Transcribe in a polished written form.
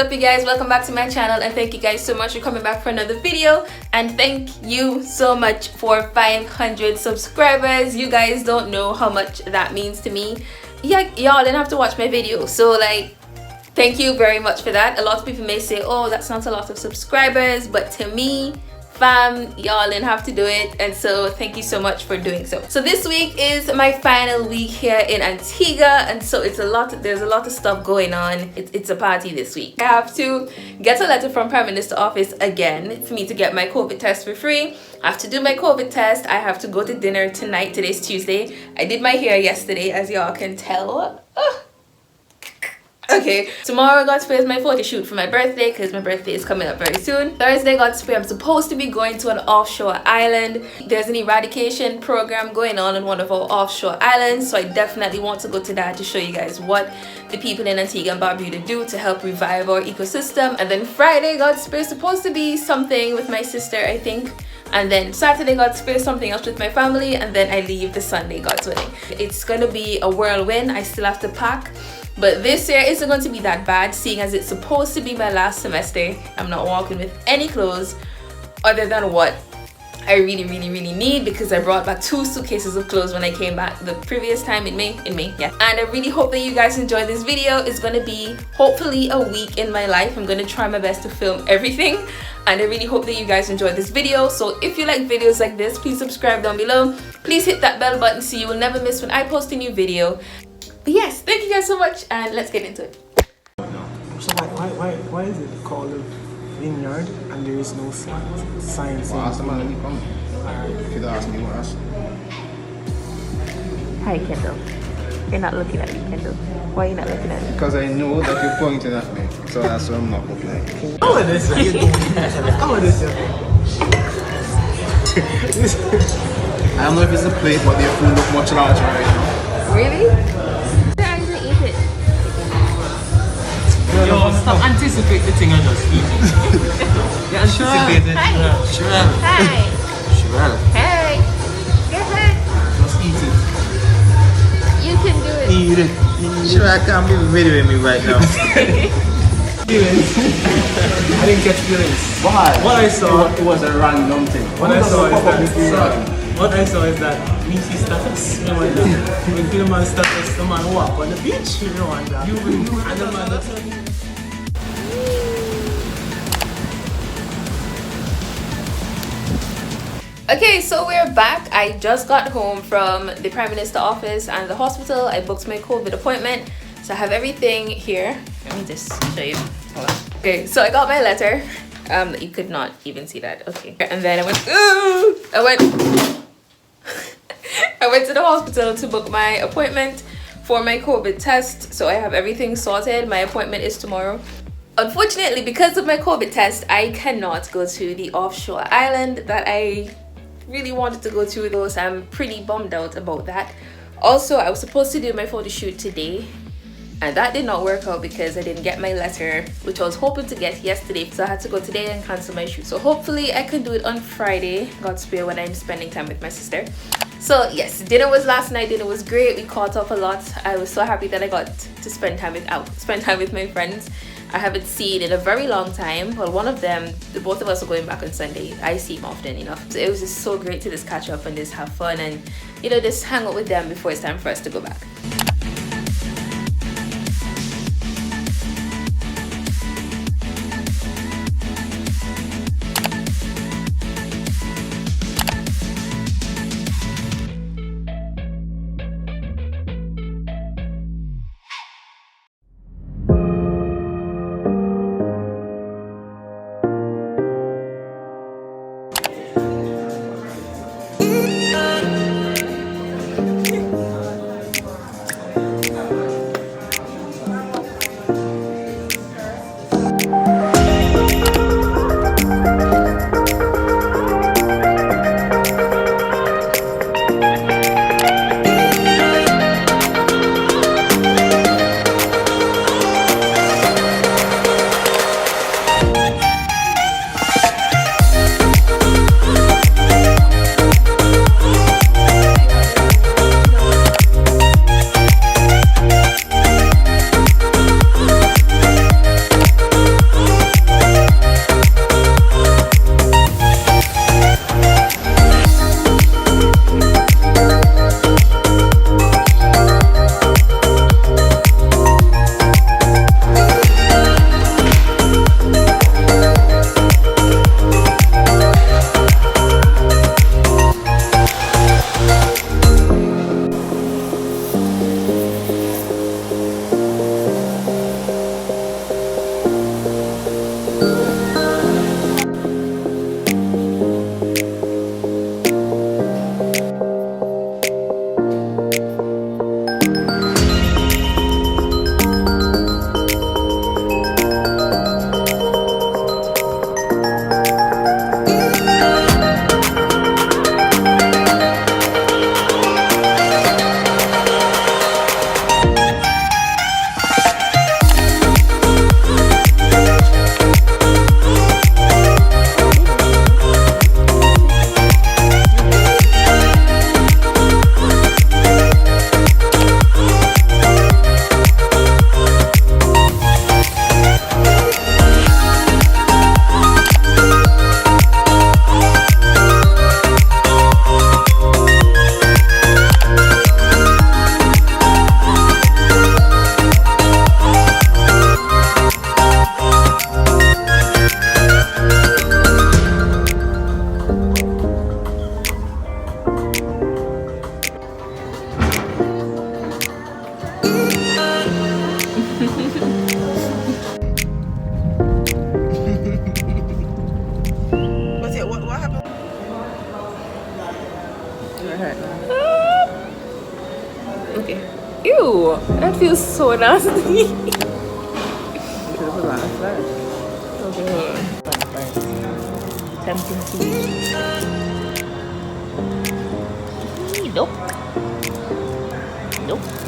up, you guys? Welcome back to my channel, and thank you guys so much for coming back for another video. And thank you so much for 500 subscribers. You guys don't know how much that means to me. Yeah, y'all didn't have to watch my video, so like, thank you very much for that. A lot of people may say, oh, that's not a lot of subscribers, but to me, fam, y'all didn't have to do it, and so thank you so much for doing so. So this week is my final week here in Antigua, and so there's a lot of stuff going on. It's a party this week. I have to get a letter from Prime Minister office again for me to get my COVID test for free. I have to do my COVID test. I have to go to dinner tonight. Today's Tuesday. I did my hair yesterday, as y'all can tell. Okay, tomorrow God's Spray is my photo shoot for my birthday, because my birthday is coming up very soon. Thursday, God's Spray, I'm supposed to be going to an offshore island. There's an eradication program going on one of our offshore islands, so I definitely want to go to that to show you guys what the people in Antigua and Barbuda do to help revive our ecosystem. And then Friday, God's Spray is supposed to be something with my sister, I think. And then Saturday, God's Spray, something else with my family, and then I leave the Sunday, God's willing. It's gonna be a whirlwind. I still have to pack. But this year isn't going to be that bad, seeing as it's supposed to be my last semester. I'm not walking with any clothes other than what I really need, because I brought back 2 suitcases of clothes when I came back the previous time in May, yeah. And I really hope that you guys enjoy this video. It's going to be hopefully a week in my life. I'm going to try my best to film everything, and I really hope that you guys enjoy this video. So if you like videos like this, please subscribe down below. Please hit that bell button so you will never miss when I post a new video. But yes, thank you guys so much, and let's get into it. So why is it called a vineyard and there is no science? Well, ask the man when you come. If you'd ask me, what else? Hi, Kendall. You're not looking at me, Kendall. Why are you not looking at me? Because I know that you're pointing at me, so that's why I'm not looking at you. How are this? How are this? I don't know if it's the plate, but the food look much larger right now. Really? Yo, stop anticipate the thing and just eat it. You anticipate it. Hi. Sherelle. Hi. Sherelle. Hey. Go ahead. Just eat it. You can do it. Eat it. Sherelle can't be videoing me right now. Feelings? I didn't catch feelings. Why? What I saw, it was a random thing. What I saw is that we see status. You know what that? When Filmora status, the man walk on the beach. You know what that? And the man that's Okay, so we're back. I just got home from the Prime Minister office and the hospital. I booked my COVID appointment, so I have everything here. Let me just show you. Hold on. Okay, so I got my letter. You could not even see that. Okay, and then I went to the hospital to book my appointment for my COVID test. So I have everything sorted. My appointment is tomorrow. Unfortunately, because of my COVID test, I cannot go to the offshore island that I really wanted to go to, though, so I'm pretty bummed out about that. Also, I was supposed to do my photo shoot today, and that did not work out because I didn't get my letter, which I was hoping to get yesterday, so I had to go today and cancel my shoot. So hopefully I can do it on Friday, God's spare, when I'm spending time with my sister. So yes, dinner was last night. Dinner was great. We caught up a lot. I was so happy that I got to spend time with my friends I haven't seen in a very long time. Well, one of them, both of us are going back on Sunday. I see him often enough. So it was just so great to just catch up and just have fun and, you know, just hang out with them before it's time for us to go back. Okay. Ew, that feels so nasty. Okay, hold on. Tempting to nope. Nope.